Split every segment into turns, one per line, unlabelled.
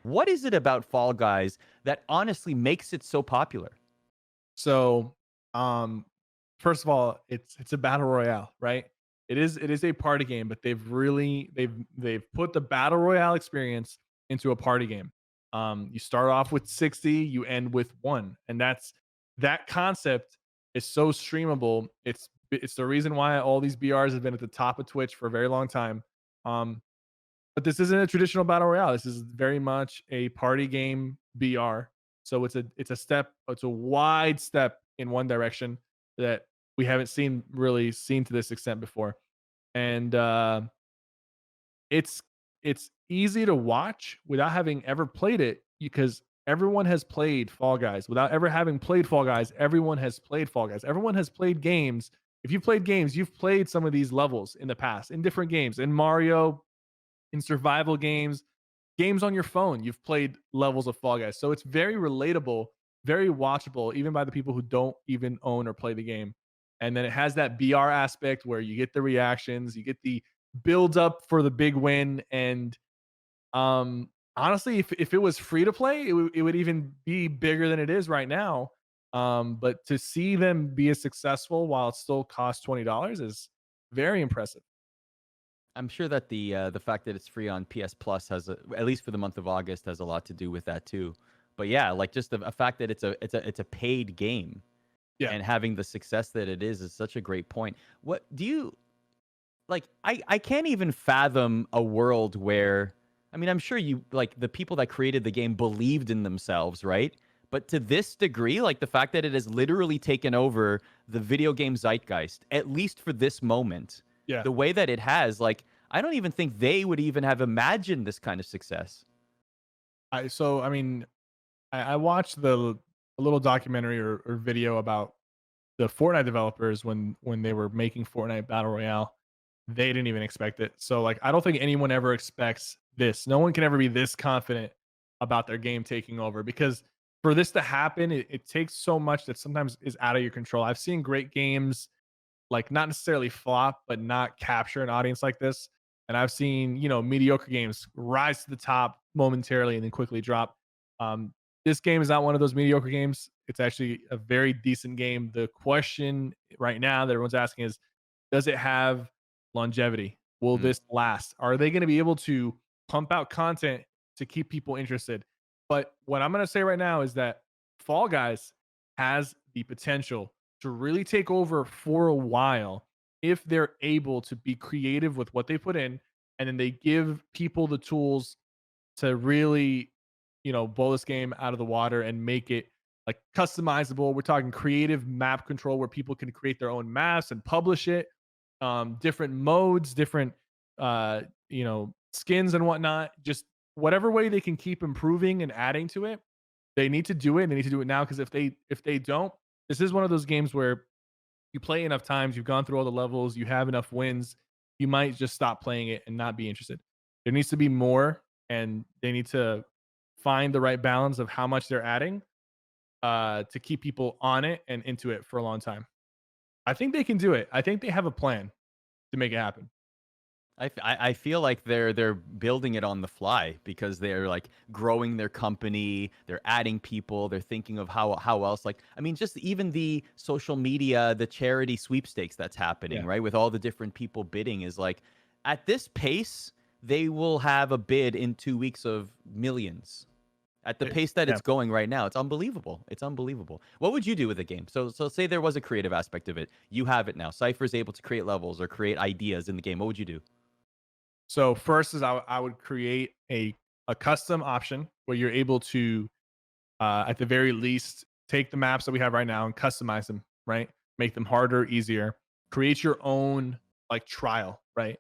What is it about Fall Guys that honestly makes it so popular?
So, um, first of all, it's a battle royale, right? It is a party game, but they've put the battle royale experience into a party game. You start off with 60, you end with one, and that concept is so streamable. It's the reason why all these BRs have been at the top of Twitch for a very long time. Um, but this isn't a traditional battle royale. This is very much a party game BR. So it's a wide step in one direction that we haven't seen to this extent before. And it's it's easy to watch without having ever played it because everyone has played Fall Guys. Without ever having played Fall Guys, everyone has played Fall Guys. Everyone has played games. If you've played games, you've played some of these levels in the past in different games. In Mario, in survival games, games on your phone, you've played levels of Fall Guys. So it's very relatable, very watchable, even by the people who don't even own or play the game. And then it has that BR aspect where you get the reactions, you get the build up for the big win. And honestly, if it was free to play, it would even be bigger than it is right now. But to see them be as successful while it still costs $20 is very impressive.
I'm sure that the fact that it's free on PS Plus at least for the month of August, has a lot to do with that too. But yeah, like just the a fact that it's a paid game
Yeah.
and having the success that it is such a great point. What do you like? I can't even fathom a world where, I mean, I'm sure you like the people that created the game believed in themselves, right? But to this degree, like the fact that it has literally taken over the video game zeitgeist, at least for this moment,
Yeah.
the way that it has, like, I don't even think they would even have imagined this kind of success.
I mean, I watched the a little documentary or video about the Fortnite developers when they were making Fortnite Battle Royale. They didn't even expect it. So like I don't think anyone ever expects this. No one can ever be this confident about their game taking over because for this to happen, it takes so much that sometimes is out of your control. I've seen great games like not necessarily flop, but not capture an audience like this. And I've seen, mediocre games rise to the top momentarily and then quickly drop. Um, this game is not one of those mediocre games. It's actually a very decent game. The question right now that everyone's asking is, does it have longevity? Will
Mm.
this last? Are they going to be able to pump out content to keep people interested? But what I'm going to say right now is that Fall Guys has the potential to really take over for a while if they're able to be creative with what they put in and then they give people the tools to really blow this game out of the water and make it like customizable. We're talking creative map control where people can create their own maps and publish it, different modes, different skins and whatnot, just whatever way they can keep improving and adding to it. They need to do it and they need to do it now because if they don't, this is one of those games where you play enough times, you've gone through all the levels, you have enough wins, you might just stop playing it and not be interested. There needs to be more, and they need to find the right balance of how much they're adding to keep people on it and into it for a long time. I think they can do it. I think they have a plan to make it happen.
I feel like they're building it on the fly because they're like growing their company, they're adding people, they're thinking of how else, like, I mean, just even the social media, the charity sweepstakes that's happening,
Yeah.
right? With all the different people bidding is like, at this pace, they will have a bid in 2 weeks of millions. At the pace that
Yeah.
it's going right now, it's unbelievable. It's unbelievable. What would you do with the game? So say there was a creative aspect of it. You have it now. Cypher's able to create levels or create ideas in the game. What would you do?
So first is I would create a custom option where you're able to at the very least take the maps that we have right now and customize them, right? Make them harder, easier. Create your own like trial, right?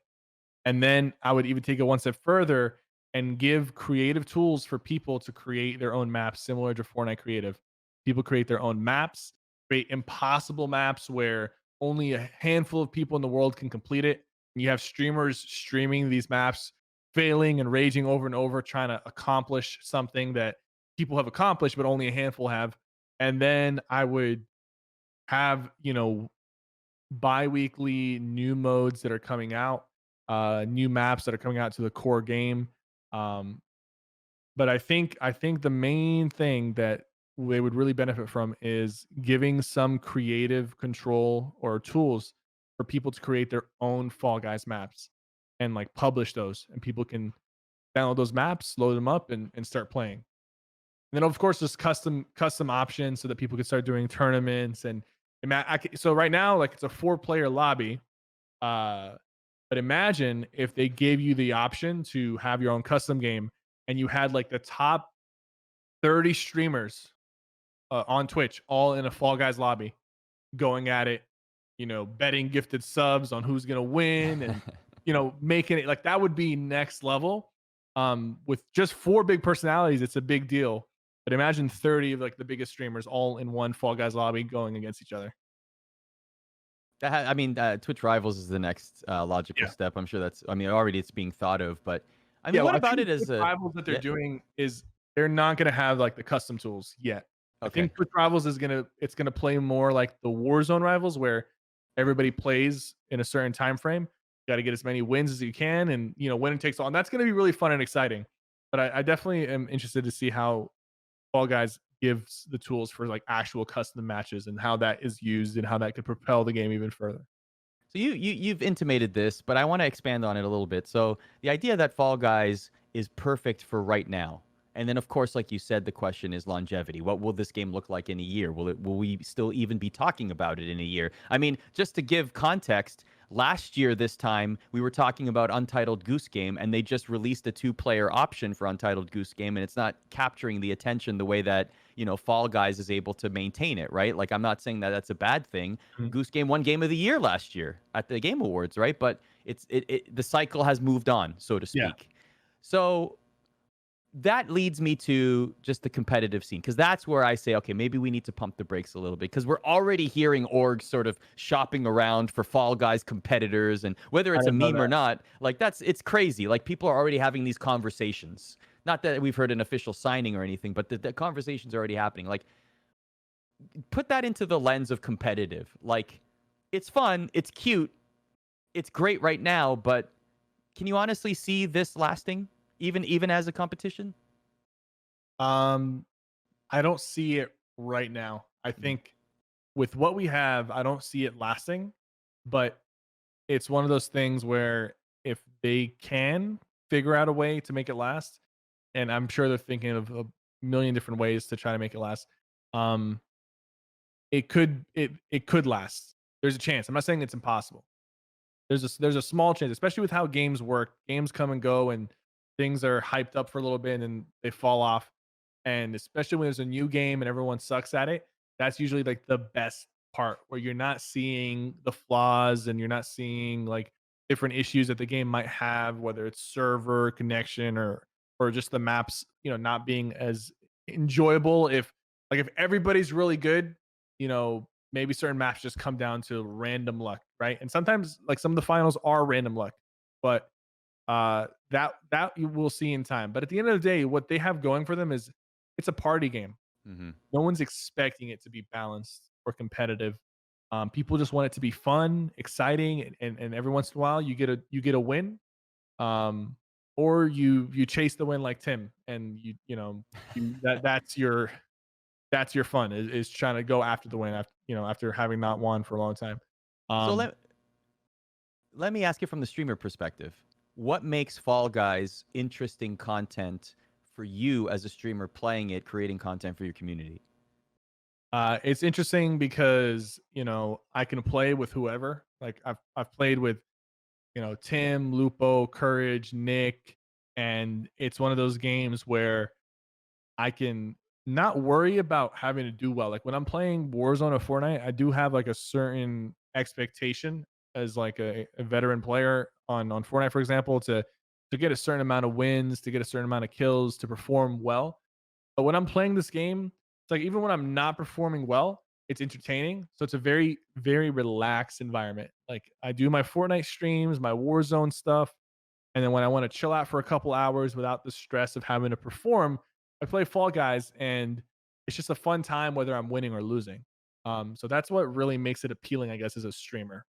And then I would even take it one step further and give creative tools for people to create their own maps similar to Fortnite Creative. People create their own maps, create impossible maps where only a handful of people in the world can complete it. And you have streamers streaming these maps, failing and raging over and over, trying to accomplish something that people have accomplished, but only a handful have. And then I would have, bi-weekly new modes that are coming out, new maps that are coming out to the core game. Um, But I think the main thing that they would really benefit from is giving some creative control or tools for people to create their own Fall Guys maps and like publish those, and people can download those maps, load them up, and start playing. And then of course just custom options so that people can start doing tournaments and so right now like it's a 4-player lobby. uh but imagine if they gave you the option to have your own custom game, and you had like the top 30 streamers on Twitch all in a Fall Guys lobby going at it, betting gifted subs on who's going to win, and making it like that would be next level. With just 4 big personalities, it's a big deal. But imagine 30 of like the biggest streamers all in one Fall Guys lobby going against each other.
I mean, Twitch Rivals is the next logical
Yeah.
step. I'm sure that's. I mean, already it's being thought of, but I mean,
Yeah,
what
well, I
about
think
it
Twitch
as a?
Rivals that they're
Yeah.
doing is they're not gonna have like the custom tools yet. I
Okay.
think Twitch Rivals is gonna play more like the Warzone Rivals, where everybody plays in a certain time frame. You got to get as many wins as you can, and winning takes all. And that's gonna be really fun and exciting. But I definitely am interested to see how Fall Guys gives the tools for like actual custom matches and how that is used and how that could propel the game even further.
So you've intimated this, but I want to expand on it a little bit. So the idea that Fall Guys is perfect for right now. And then of course, like you said, the question is longevity. What will this game look like in a year? Will we still even be talking about it in a year? I mean, just to give context, last year this time we were talking about Untitled Goose Game, and they just released a 2-player option for Untitled Goose Game, and it's not capturing the attention the way that Fall Guys is able to maintain it, right? Like, I'm not saying that that's a bad thing.
Mhm.
Goose Game won Game of the Year last year at the Game Awards, right? But the cycle has moved on, so to
Yeah.
speak. So that leads me to just the competitive scene, because that's where I say, okay, maybe we need to pump the brakes a little bit, because we're already hearing orgs sort of shopping around for Fall Guys competitors, and whether
I
it's a
didn't know
meme or
that.
not, like it's crazy. Like, people are already having these conversations. Not that we've heard an official signing or anything, but the conversations are already happening. Like, put that into the lens of competitive. Like, it's fun, it's cute, it's great right now, but can you honestly see this lasting, even as a competition?
Um, I don't see it right now. I
Mhm.
think with what we have, I don't see it lasting, but it's one of those things where if they can figure out a way to make it last, and I'm sure they're thinking of a million different ways to try to make it last. Um, it could last. There's a chance. I'm not saying it's impossible. There's a small chance, especially with how games work. Games come and go, and things are hyped up for a little bit, and then they fall off. And especially when there's a new game and everyone sucks at it, that's usually like the best part, where you're not seeing the flaws and you're not seeing like different issues that the game might have, whether it's server connection or just the maps, not being as enjoyable. If everybody's really good, maybe certain maps just come down to random luck, right? And sometimes like some of the finals are random luck, but that you will see in time. But at the end of the day, what they have going for them is it's a party game.
Mm-hmm.
No one's expecting it to be balanced or competitive. People just want it to be fun, exciting, and every once in a while you get a win. Um, or you chase the win like Tim, and that's your fun is trying to go after the win after having not won for a long time.
So
Um,
let me ask you from the streamer perspective. What makes Fall Guys interesting content for you as a streamer playing it, creating content for your community?
it's interesting because I can play with whoever. Like I've played with Tim, Lupo, Courage, Nick, and it's one of those games where I can not worry about having to do well. Like when I'm playing Warzone or Fortnite, I do have like a certain expectation as like a veteran player on Fortnite, for example, to get a certain amount of wins, to get a certain amount of kills, to perform well. But when I'm playing this game, it's like even when I'm not performing well, it's entertaining. So it's a very, very relaxed environment. Like I do my Fortnite streams, my Warzone stuff, and then when I want to chill out for a couple hours without the stress of having to perform, I play Fall Guys, and it's just a fun time whether I'm winning or losing. So that's what really makes it appealing, I guess, as a streamer.